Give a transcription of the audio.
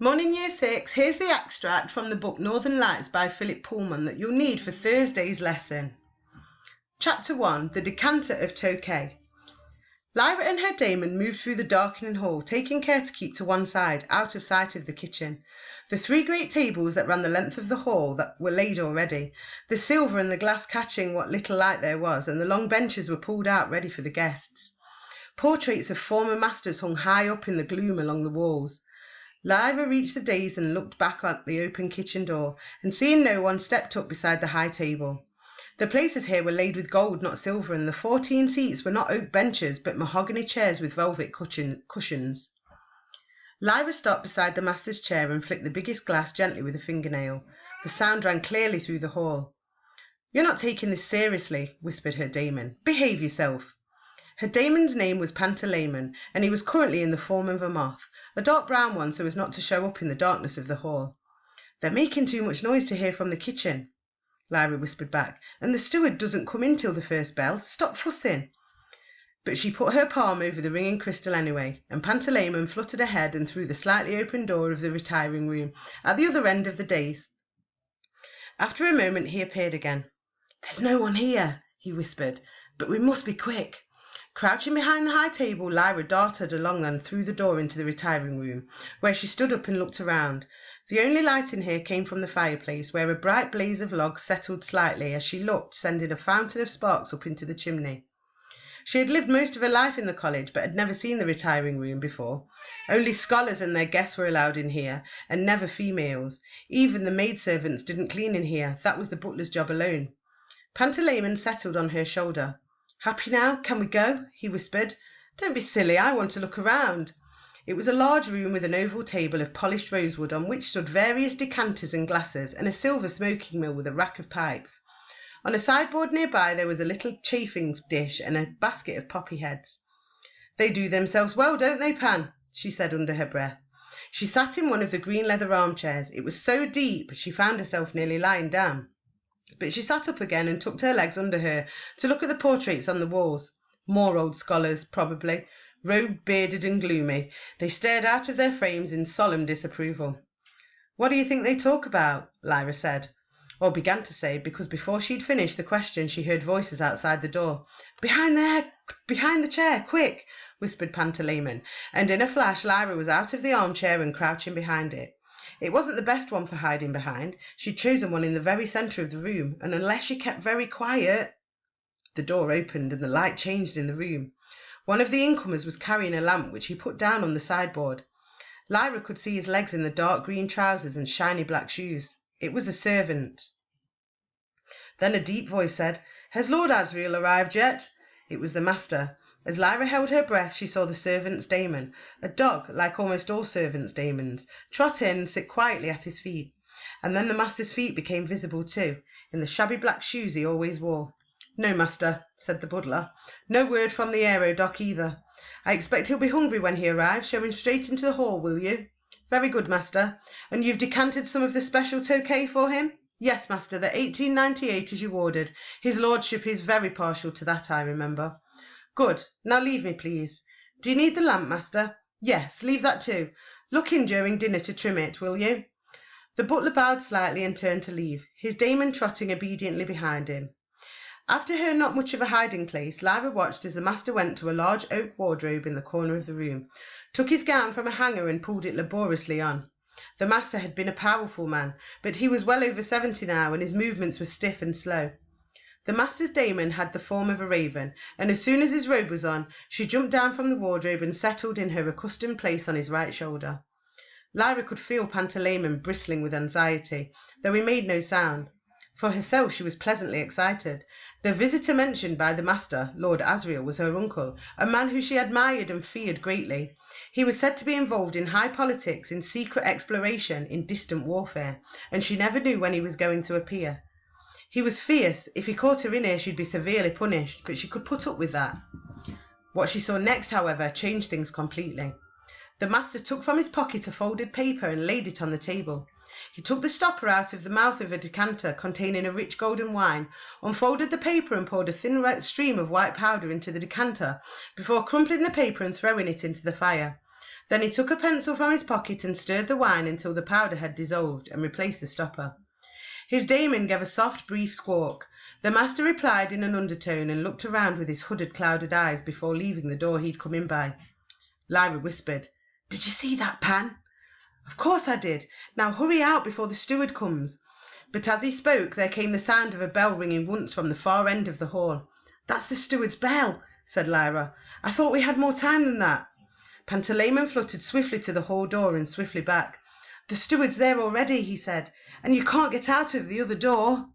Morning Year 6, here's the extract from the book Northern Lights by Philip Pullman that you'll need for Thursday's lesson. Chapter 1, The Decanter of Tokay. Lyra and her Damon moved through the darkening hall, taking care to keep to one side, out of sight of the kitchen. The three great tables that ran the length of the hall that were laid already, the silver and the glass catching what little light there was, and the long benches were pulled out ready for the guests. Portraits of former masters hung high up in the gloom along the walls. Lyra reached the dais and looked back at the open kitchen door, and seeing no one, stepped up beside the high table. The places here were laid with gold, not silver, and the 14 seats were not oak benches, but mahogany chairs with velvet cushions. Lyra stopped beside the master's chair and flicked the biggest glass gently with a fingernail. The sound rang clearly through the hall. "You're not taking this seriously," whispered her Damon. "Behave yourself." Her Damon's name was Pantalaimon, and he was currently in the form of a moth, a dark brown one so as not to show up in the darkness of the hall. "They're making too much noise to hear from the kitchen," Lyra whispered back, "and the steward doesn't come in till the first bell. Stop fussing." But she put her palm over the ringing crystal anyway, and Pantalaimon fluttered ahead and through the slightly open door of the retiring room at the other end of the dais. After a moment he appeared again. "There's no one here," he whispered, "but we must be quick." Crouching behind the high table, Lyra darted along and through the door into the retiring room, where she stood up and looked around. The only light in here came from the fireplace, where a bright blaze of logs settled slightly as she looked, sending a fountain of sparks up into the chimney. She had lived most of her life in the college, but had never seen the retiring room before. Only scholars and their guests were allowed in here, and never females. Even the maidservants didn't clean in here. That was the butler's job alone. Pantalaimon settled on her shoulder. "Happy now? Can we go?" he whispered. "Don't be silly, I want to look around." It was a large room with an oval table of polished rosewood on which stood various decanters and glasses, and a silver smoking mill with a rack of pipes. On a sideboard nearby there was a little chafing dish and a basket of poppy heads. "They do themselves well, don't they, Pan?" she said under her breath. She sat in one of the green leather armchairs. It was so deep she found herself nearly lying down. But she sat up again and tucked her legs under her to look at the portraits on the walls. More old scholars, probably, robed, bearded and gloomy. They stared out of their frames in solemn disapproval. "What do you think they talk about?" Lyra said, or began to say, because before she'd finished the question she heard voices outside the door. "Behind there! Behind the chair! Quick!" whispered Pantalaimon, and in a flash Lyra was out of the armchair and crouching behind it. It wasn't the best one for hiding behind. She'd chosen one in the very centre of the room, and unless she kept very quiet... The door opened and the light changed in the room. One of the incomers was carrying a lamp, which he put down on the sideboard. Lyra could see his legs in the dark green trousers and shiny black shoes. It was a servant. Then a deep voice said, "Has Lord Asriel arrived yet?" It was the master. As Lyra held her breath, she saw the servant's Damon, a dog, like almost all servants' Damons, trot in and sit quietly at his feet. And then the master's feet became visible too, in the shabby black shoes he always wore. "No, master," said the butler. "No word from the aerodock either. I expect he'll be hungry when he arrives. Show him straight into the hall, will you?" "Very good, master. And you've decanted some of the special Tokay for him?" "Yes, master, the 1898 as you ordered. His lordship is very partial to that, I remember." "Good. Now leave me, please." "Do you need the lamp, master?" "Yes, leave that too. Look in during dinner to trim it, will you?" The butler bowed slightly and turned to leave, his Damon trotting obediently behind him. After her not much of a hiding place, Lyra watched as the master went to a large oak wardrobe in the corner of the room, took his gown from a hanger and pulled it laboriously on. The master had been a powerful man, but he was well over 70 now, and his movements were stiff and slow. The master's Damon had the form of a raven, and as soon as his robe was on, she jumped down from the wardrobe and settled in her accustomed place on his right shoulder. Lyra could feel Pantalaimon bristling with anxiety, though he made no sound. For herself she was pleasantly excited. The visitor mentioned by the master, Lord Asriel, was her uncle, a man who she admired and feared greatly. He was said to be involved in high politics, in secret exploration, in distant warfare, and she never knew when he was going to appear. He was fierce. If he caught her in here, she'd be severely punished, but she could put up with that. What she saw next, however, changed things completely. The master took from his pocket a folded paper and laid it on the table. He took the stopper out of the mouth of a decanter containing a rich golden wine, unfolded the paper and poured a thin stream of white powder into the decanter before crumpling the paper and throwing it into the fire. Then he took a pencil from his pocket and stirred the wine until the powder had dissolved, and replaced the stopper. His Damon gave a soft, brief squawk. The master replied in an undertone and looked around with his hooded, clouded eyes before leaving the door he'd come in by. Lyra whispered, "Did you see that, Pan?" "Of course I did. Now hurry out before the steward comes." But as he spoke there came the sound of a bell ringing once from the far end of the hall. "That's the steward's bell," said Lyra. "I thought we had more time than that." Pantalaimon fluttered swiftly to the hall door and swiftly back. "The steward's there already," he said, "and you can't get out of the other door."